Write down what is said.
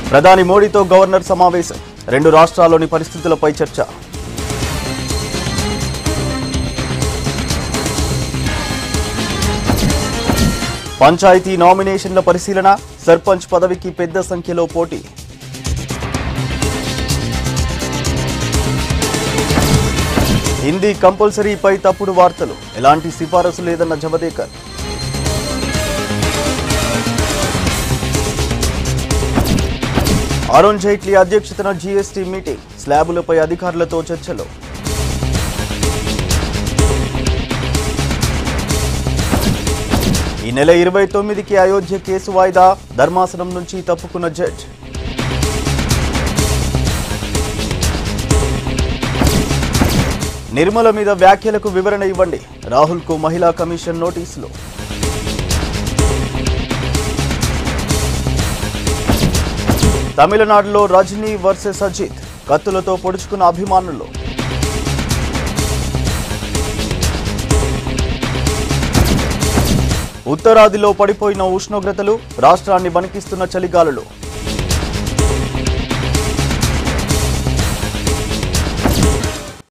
ప్రధాని మోడీతో గవర్నర్ సమావేశం. రెండు రాష్ట్రాల్లోని పరిస్థితులపై చర్చ. పంచాయతీ నామినేషన్ల పరిశీలన. సర్పంచ్ పదవికి పెద్ద సంఖ్యలో పోటీ. హిందీ కంపల్సరీపై తప్పుడు వార్తలు. ఎలాంటి సిఫారసు లేదన్న జవదేకర్. అరుణ్ జైట్లీ అధ్యక్షతన జీఎస్టీ మీటింగ్. స్లాబులపై అధికారులతో చర్చలు. ఈ నెల 29కి అయోధ్య కేసు వాయిదా. ధర్మాసనం నుంచి తప్పుకున్న జడ్జ్. నిర్మల మీద వ్యాఖ్యలకు వివరణ ఇవ్వండి. రాహుల్కు మహిళా కమిషన్ నోటీసులు. తమిళనాడులో రజనీ వర్సెస్ అజిత్. కత్తులతో పొడుచుకున్న అభిమానులు. ఉత్తరాదిలో పడిపోయిన ఉష్ణోగ్రతలు. రాష్ట్రాన్ని వణికిస్తున్న చలిగాలులు.